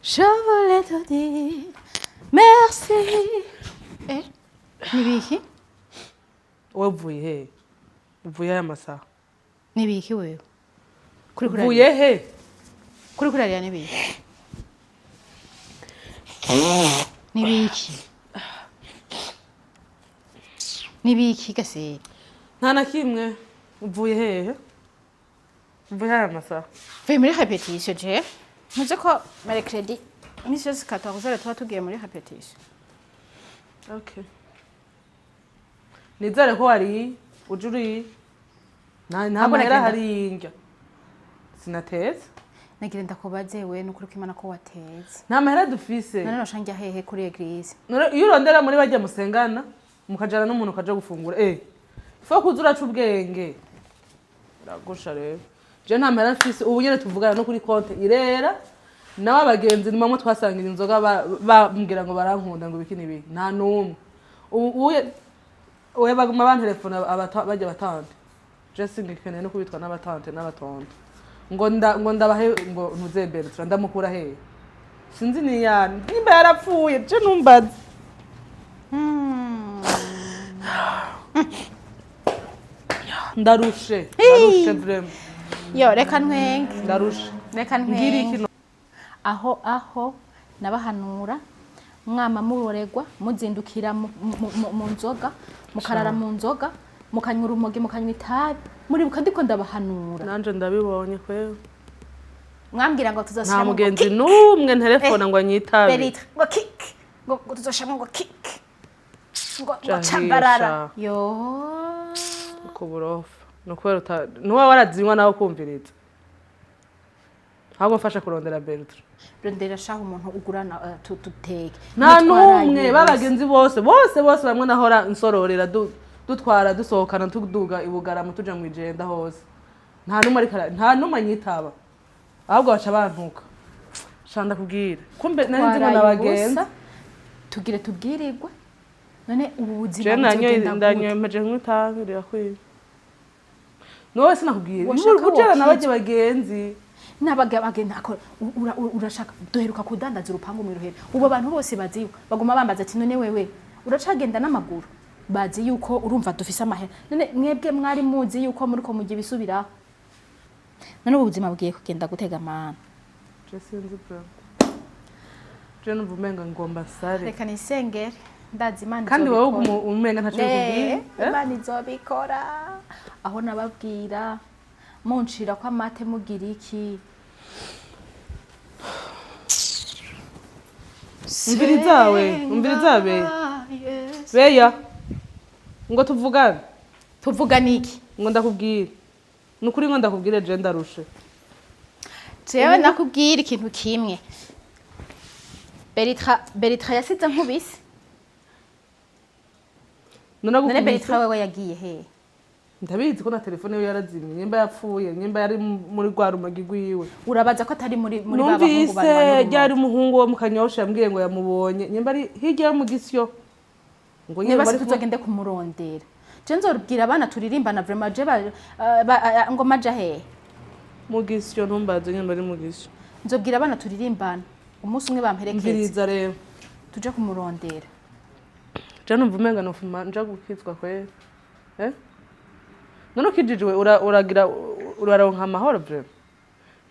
Je voulais te dire merci. Nibiki? Wavuye he? Uvuye aya masaha? Nibiki wewe? Uvuye he? Kuri kurarira nibiki? Nibiki? Nibiki gase? Nta na kimwe. Uvuye hehe? Uvuye aya masaha? Vuye muri repetition je. Muze ko mercredi imisi yose 14 tuba tugiye muri repetition. Okay. Nizere ko wari ujuri nta mahera hari indya. Sinateze. Nagira ndakubaze we nukuri kwimana ko wateze. Nta mahera dufise. None noshangira hehe kuri eglise. Iyo urondera muri bajya musengana mukajana n'umuntu kaje gufungura fo kuzura c'ubwenge. Uragusha rero. Je nta mahera mfise ubu nyene tuvugana no kuri konte irera. Nawe abagenzi nimwe twasangira inzoga bambwira ngo barankunda ngo bikini biki nta numwe uye baguma bantelefona bajya batante je singikene no kubitwa n'abatante n'abatonde ngo ndabahe ngo ntuzembere ndamukura he sinzi ni yani nimba yarapfuye je numbaze ndarushe vraiment yo reka ntwenge ndarushe reka ntwenge aho nabahanura mwama muroregwa muzindukira mu nzoga mukarara mu nzoga mukanyura umogi mukanywa itabi muri bukandiko ndabahanura nanje ndabibonye kwewe mwambwira ngo tuzashira nta mugenzi numwe telefone ngo anyitabe Berita ngo kick ngo tuzoshira ngo kick ngo chambarara yo ko burofa no kwera nuwa warazinywa nawe kumviriza ahubwo mfasha kurondera Bertrand rondera shaho umuntu ugurana tuteke nta numwe babagenzi bose bamwe nahora nsororera dutwara dusohokana tuduga ibugara mutuja mu igenda hose nta numwe anyitaba ahubwo baca bantuka shanda kubwira kumbe nari nzi ngo nabagenzi tugire tubwirirwe none ubu buzima je nanyo meje nk'utangirira kwiba no sinakubwira ujana nabaje bagenzi bagenda urashaka duheruka kudandaza urupangu mu ruhera ubu abantu bose bazi baguma bambaza ati none wewe uracagenda n'amaguru bazi yuko urumva dufise amahera none mwebwe mwari muzi yuko muri ko mugiye bisubiraho none ubuzima bugiye kugenda gutega amana je sinzi bro je numva umenga ngomba sare reka nisengere ndazi imana kandi wowe umenga ntaco kubwira imana izobikora aho nababwira munshira kwa mate mugira iki umviriza beya ngo tuvugane iki ngo ndakubwira nukuri ngo ndakubwire je ndarushe jewe nakubwira ikintu kimwe Beritra yasize nkubise none Beritra wewe yagiye he ndabizi ko na telefone ye yarazimye nyimba yapfuye nyimba yari muri rwarumagi rwiwe urabaza ko atari muri baba bahungu bari yari umuhungu wo mukanyosha yambwiye ngo yamubonye nyimba ari hirya yo mu gisyo ngo nyimba bari tuzogende kumurondera je nzorubwira abana turirimbana vraiment je ngo maja he mu gisyo ntumbaze nyimba ari mu gisyo nzobwira abana turirimbana umunsi umwe bamperekeze ngiriza rero tuje kumurondera je numva umenga nofuma nja gukizwa kwera none ukijijwe uraronka amahoro breve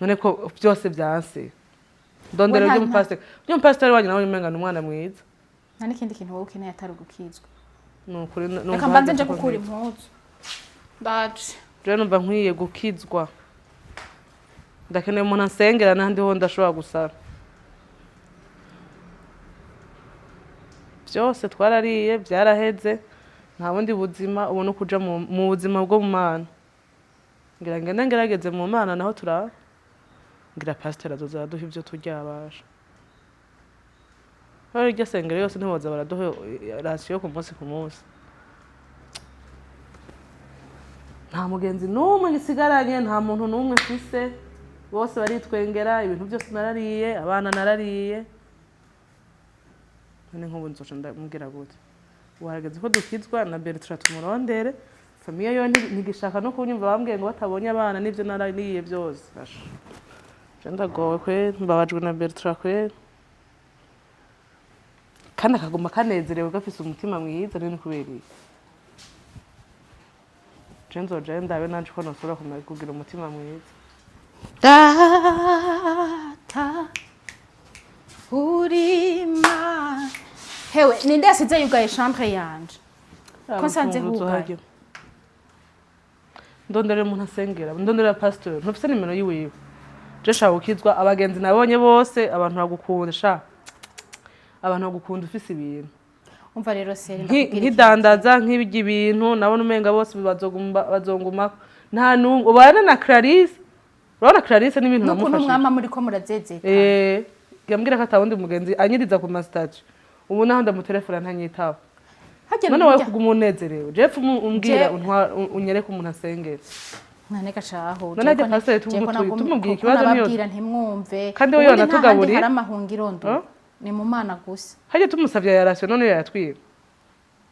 none ko byose byanse ndondero ry'umupasiteri wanyu nawe umenga n'umwana mwiza nta n'ikindi kintu wowe ukeneye atari ugukizwa nukuri reka mbanze nje gukura impuzu ndaje je numva nkwiye gukizwa ndakeneye umuntu ansengera n'ahandi ho ndashobora gusara byose twarariye byaraheze nta bundi buzima ubu no kuja mu buzima bwo mu mana ngira ngende ngerageze mu mana naho turaba ngira pastor azozaduha ibyo turyabasha bari iryo sengero yose ntiboza baraduha rasiyo ku munsi nta mugenzi n'umwe gisigaranye nta muntu n'umwe mfise bose baritwengera ibintu byose narariye abana narariye none nk'ubu nzoca ndamubwira gute warageze ko dukizwa na Bertrand tumurondere famiye yo ntigishaka no kunyumva bambwiye ngo batabonye abana n'ivyo narariye byose je ndagowe kwe mbabajwe na Bertrand kwe kandi akaguma kanezerewe gafise umutima mwiza nini kubera iki je nzoja ndabe nanje ko nosubira kugira umutima mwiza data urima hewe ninde yasize yugaye chambre yanje ko nsanze hugaye ndondere umuntu asengera ndondera pastor ntufise nimero yiwiwe je shaka ukizwa abagenzi nabonye bose abantu bagukunda sha abantu bagukunda ufise ibintu umva rero seri nkidandaza nk'ibijya ibintu nabona umenga bose bazonguma nta numwe ubana na Clarisse urabona Clarisse n'ibintu namufashe nuko mwama muri ko murazezeka yambwira ko atawundi mugenzi anyiriza ku mastage ubu naho ndamutelefona ntanyitaba none wawe kuguma unezerewe jeff umbwira unyereka umuntu asengera nane gacaho none ajya pastor tumubwiye ikibazo niyo nababwira ntimwumve kandi we yanatugaburiye hari amahungirondo ni mu mana gusa hajye tumusavye ya ratio none yatwira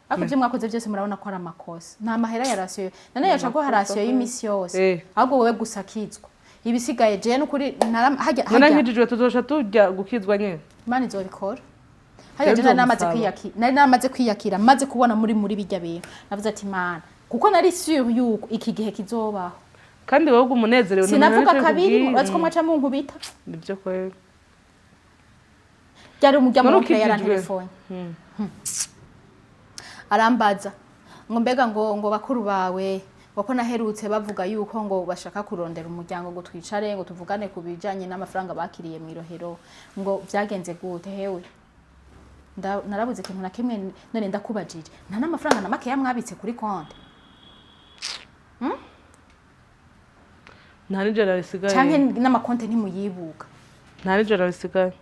ako byo mwakoze byose murabona ko ari amakosa nta mahera ya ratio none yaca ko ratio y'imisi yose ahubwo wowe gusa kizwa ibisigaye je n'ukuri hajya none nkijijwe tuzosha tujya gukizwa nyene imana izobikora hajya je nari namaze kwiyakira maze kubona muri bijya bintu navuze ati mana kuko nari sûr yuko iki gihe kizobaho kandi wowe umunezero sinavuga kabiri uratse ko mwaca mu nkubita nibyo kwego byari umujya mu kire ya telefone arambaza ngo mbega ngo bakuru bawe wako naherutse bavuga yuko ngo bashaka kurondera umuryango ngo twicare ngo tuvugane ku bijanye n'amafaranga bakiriye mu irohero ngo byagenze gute hewe narabuze ikintu na kimwe none ndakubajije nta n'amafaranga na make yamwabitse kuri konti nta nijoro risigaye canke n'amakonti ntimuyibuka nta nijoro risigaye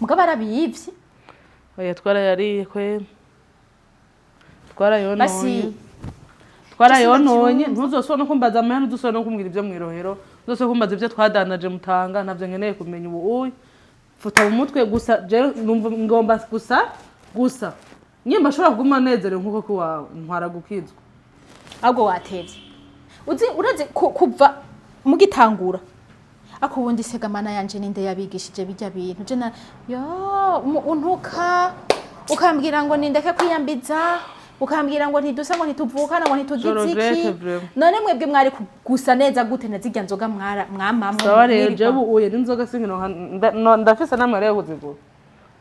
mugabo arabiyivye oya twarayariye kwe twarayononye ntuzosubira no kumbaza amahera ntuzosubira no kumbwira ibyo mu irohero ntuzosubira kumbaza ibyo twadandaje mutanga ntabyo nkeneye kumenya ubu uyu futa mu mutwe gusa ngomba gusa nyimba ashobora kuguma nezerewe nk'uko kuwawe ntwara gukizwa ahubwo watevye urazi kuva mugitangura ako wundi segamana yanje ninde yabigishije bijya bintu je untuka ukambwira ngo nindeke kwiyambiza ukambwira ngo ntidusa ngo ntituvukana ngo ntitugiziki none mwebwe mwari gusa neza gute nazijya nzoga mwamamwe sawa rero je uye n'inzoga singino ndafise namwe rero kuzigura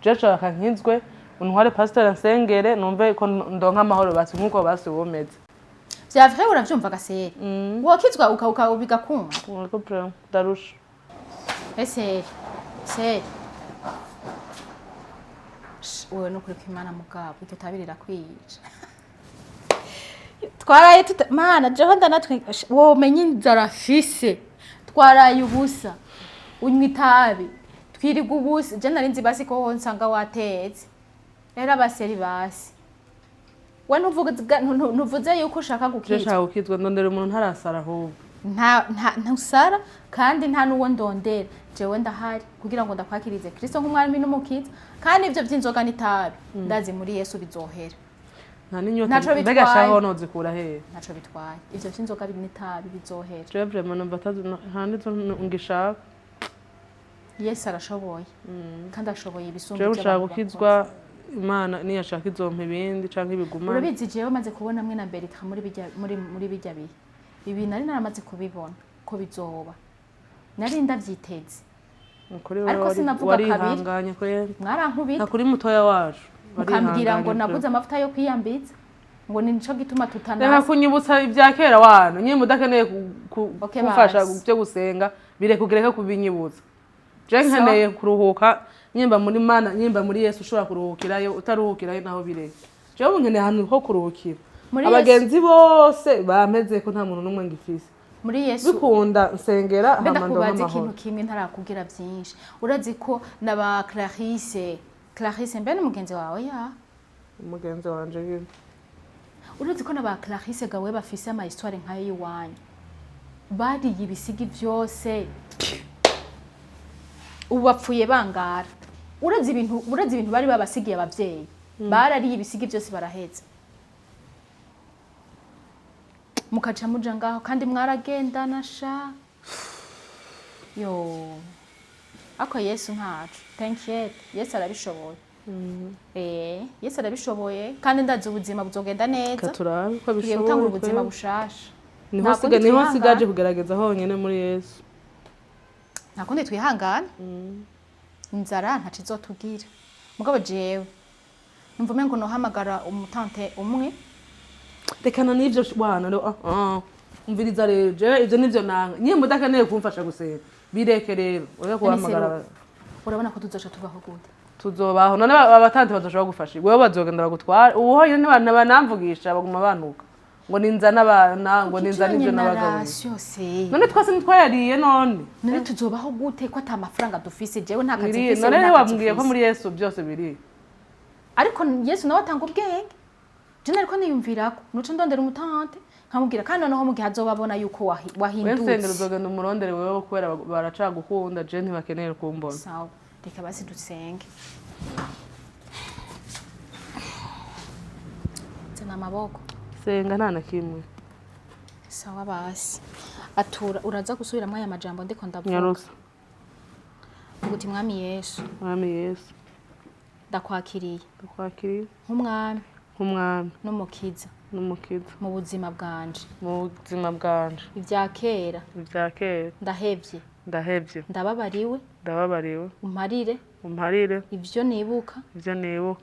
je nshaka nkinzwe untware pastor ansengere numve ko ndonka amahoro basi nkuko basi womeze vya vrai uravyumva gasere wokizwa ukauka bigakunda uko problem darusha ese wewe no kuri kwimana mugabo icyo tabirira kwiyica twaraye mana jeho ndanatwe womenye inzara fise twaraye ubusa unywa itabi twiriga ubusa je nari nzi basi ko nsanga watetse era baseri basi we ntuvuze yuko ushaka gukizwa je gukizwa ndondera umuntu ntarasara ahubwo ntusara kandi nta nuwo ndondera jewe ndahari kugira ngo ndakwakirize Kristo nk'umwami n'umukiza kandi ivyo vy'inzoga n'itabi ndazi muri Yesu bizohera nta ninyota mbega shaho nozikura he naco bitwaye ivyo vy'inzoga n'itabi bizohera je vraiment numva nta nizo ngishaka Yesu arashoboye kandi ashoboye ibisumba je ushaka gukizwa Imana niyashaka izompa ibindi canke ibiguma urabizi jewe maze kubona mwe na Berita muri bijya bihe ibi nari naramaze kubibona ko bizoba nari ndavyiteze ariko sinavuga kabiri mwarankubita kuri mutoya wacu ukambwira ngo naguze amavuta yo kwiyambiza ngo ni nico gituma tutanasa reka kunyibutsa ibya kera wana nyine mudakeneye kufasha byo gusenga birekugereka kubinyibutsa je nkeneye kuruhuka nyimba muri mana nyimba muri Yesu ushobora kuruhukirayo utaruhukirayo naho bireke je nkeneye ahantu ho kuruhukira abagenzi bose bameze ko nta muntu numwe ngifise muri Yesu bikunda nsengera hamando n'amahoro ikintu kimwe ntarakubwira byinshi urazi ko naba Clarisse mbe n'umugenzi wawe umugenzi wanje gine urazi ko naba Clarisse gawe bafise ama histoire nkayo yiwanyu bariye ibisigi byose ubu bapfuye bangara urazi ibintu bari babasigiye abavyeyi barariye ibisigi byose barahetse mukaca muja ngaho kandi mwaragendana sha yo ako Yesu ntacu thank you Yesu arabishoboye Yesu arabishoboye kandi ndazi ubuzima buzogenda neza katurabe ko tugiye gutanga bishoboye ubuzima bushasha niho sigaje kugerageza honyene muri Yesu nta kundi twihangana inzara ntaco izotubwira mugabo jewe numva umengo nohamagara umutante umwe rekana n'ivyo bwana umviriza rero jewe ivyo nivyo nanga nyine mudakeneye kumfasha gusenga bireke rero oya kuhamagara urabona ko tuzoca tubaho gute tuzobaho none abatante bazoshobora gufasha wewe bazogenda bagutwara ubu hoye ntibanamvugisha baguma banuka ngo ninza n'abana ngo ninza n'ivyo n'abagabo none twase ntitwayariye none tuzobaho gute ko ata mafaranga dufise jewe nta kazi mfise none wambwiye ko muri Yesu byose biri ariko Yesu nawe atanga ubwenge je nariko niyumvirako nuco ndondera umutante nkamubwira kandi noneho mu gihe azobabona yuko wahindutse wensengero uzogenda umurondere wewe kubera baracagukunda je ntibakeneye kumbona sawa reka basi dusenge zana amaboko senga nta na kimwe sawa basi atura uraza gusubiramo aya majambo ndiko ndavuga nyarusa uguti mwami Yesu ndakwakiriye nk'umwami n'umukiza mu buzima bwanje ibya kera ndahevye ndababariwe umparire ivyo nibuka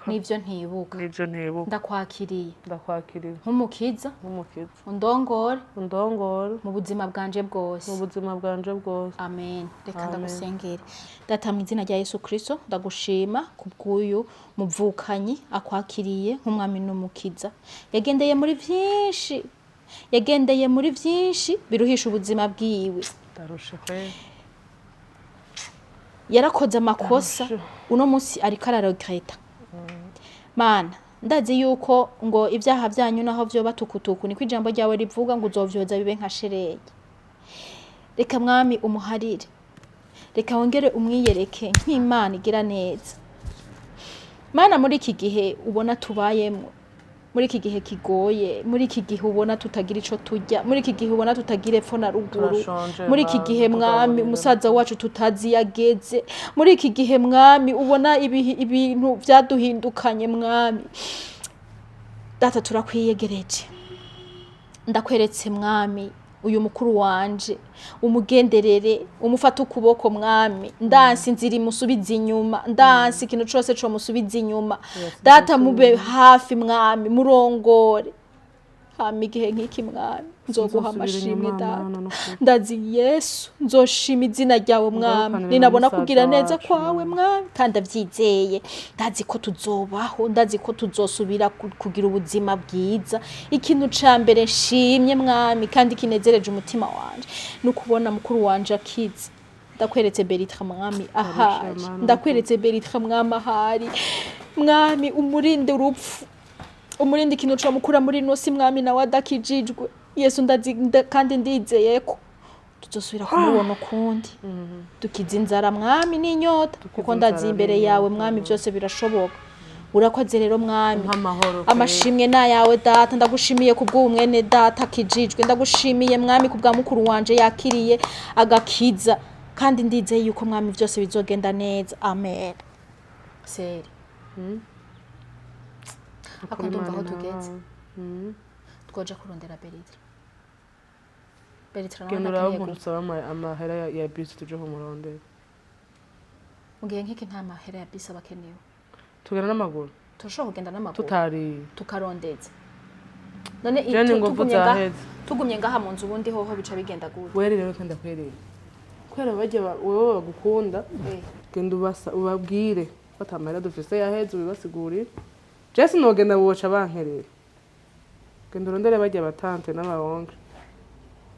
n'ivyo ntibuka ndakwakiriye nk'umukiza undongore mu buzima bwanje bwose amen reka ndagusengere data mu izina rya Yesu Kristo ndagushima kubw'uyu muvukanyi akwakiriye nk'umwami n'umukiza yagendeye muri vyinshi biruhisha ubuzima bwiwe yarakoze amakosa uno munsi ariko araregreta mana ndazi yuko ngo ibyaha byanyu naho byo batukutuku niko ijambo ryawe rivuga ngo uzovyoza bibe nka shereye reka mwami umuharire reka wongere umwiyereke nk'Imana igira neza mana muri iki gihe ubona tubayemo muri iki gihe kigoye muri iki gihe ubona tutagira ico turya muri iki gihe ubona tutagira epfo na ruguru muri iki gihe mwami umusaza wacu tutazi yageze muri iki gihe mwami ubona ibintu vyaduhindukanye mwami data turakwiyegereje ndakweretse mwami uyu mukuru wanje umugenderere umufata ukuboko mwami ndansi nziri musubiza inyuma ndansi ikintu cyose cyo musubiza inyuma data mube hafi mwami murongore hama igihe nk'iki mwami nzoguha amashimwe data ndazi Yesu nzoshima izina ryawe mwami ninabona kugira neza kwawe mwami kandi avyizeye ndazi ko tuzobaho ndazi ko tuzosubira kugira ubuzima bwiza ikintu ca mbere nshimye mwami kandi kinezereje umutima wanje nukubona mukuru wanje akize ndakweretse Beritra mwami ahari ndakweretse Beritra mwami ahari mwami umurinde urupfu umurindi ikintu cyo mukura muri nosi mwami nawe adakijijwe Yesu ndazi kandi ndizeye ko tuzosubira kumubona ukundi dukiza inzara mwami n'inyota kuko ndazi imbere yawe mwami byose birashoboka urakoze rero mwami amashimwe na yawe data ndagushimiye kubw'umwene data akijijwe ndagushimiye mwami kubwa mukuru wanje yakiriye agakiza kandi ndizeye yuko mwami byose bizogenda neza amen seri akundumva aho tugeze twoja kurondera Beritra nawe nkusaba amahera ya bisi tuje kumurondera mugihe nk'iki nta mahera ya bisi abakenewe tugenda n'amaguru turashobora kugenda n'amaguru tutari tukarondeza none tugumye ngaha mu nzu ubundi hoho bica bigenda gute were rero kandi akwereye kwera bajye wewe bagukunda genda ubabwire batamara dufise yaheze ubibasigurire Jesse nogenda buca bankerera genda urondere bajye abatante n'abahonge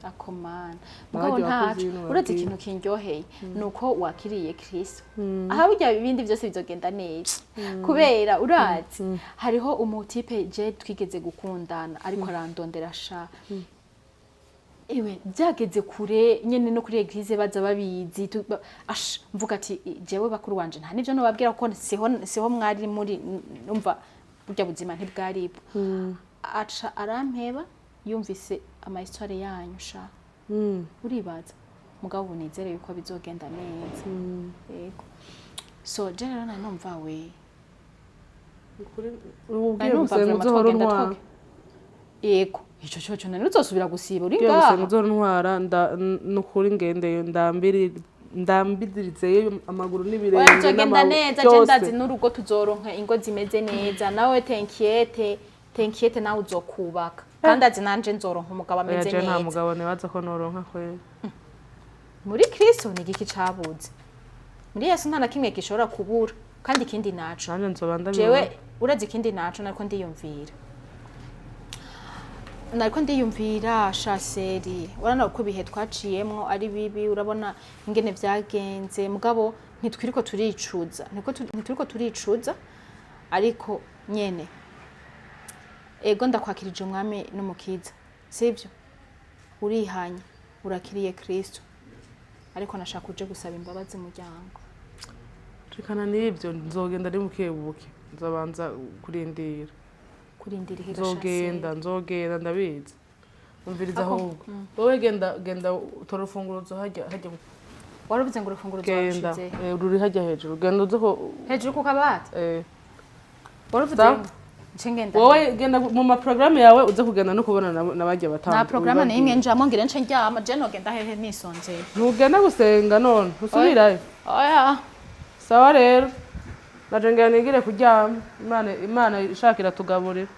akomana mugabo ntacu uretse ikintu kindyoheye nuko wakiriye Kristo aha burya ibindi byose bizogenda neza kubera urazi hariho umutipe je twigeze gukundana ariko arandondera sha ewe byageze kure nyene no kuri eglise baza babizi mvuga ati jewe bakuru wanje nta nivyo no babwira ko siho mwari muri umva burya buzima ntibwaribo aca arampeba yumvise ama histoire yanyu sha uribaza mugabo unizere yuko bizogenda neza yego so general numva we ubwiye gusenga uzohora untwara yego ico cyo nani uzosubira gusiba uri ubwiye gusenga ngaha uzohora untwara nukuri ngendeyo ndambidirizeyo amaguru n'ibirenge n'amaguru neza je ndazi n'urugo tuzoronka ingo zimeze neza nawe tenkiyete nawe uzokubaka kandi azi nanje nzoronka umugabo ameze neza nta mugabo nibaza ko noronka kwera muri Kristo ni igiki cabuze muri Yesu nta na kimwe gishobora kubura kandi ikindi naco nanje nzobanda jewe urazi ikindi naco nariko ndiyumvira shaseri urana uko bihe twaciyemwo ari bibi urabona ingene vyagenze mugabo ntitwiriko turicuza ariko nyene ego ndakwakirije umwami n'umukiza sivyo urihanye urakiriye Kristo ariko nashaka uje gusaba imbabazi muryango rikana n'ibyo nzogenda ari mukebuke nzabanza kurindira nzogenda ndabizi umviriza ahubwo wowe genda utora urufunguruzo hajya waravuze ngo urufunguruzo warushize ruri hajya hejuru genda uze hejuru ku kabati waravuze wowe genda mu maprograme yawe uze kugenda no kubona nabajya batanga nta programe n'imwe njamo ngira nce njyama je nogenda hehe nisonzeye ntugenda gusenga none usubirayo oya sawa rero naje ngira nigire kuryama imana ishakira tugaburira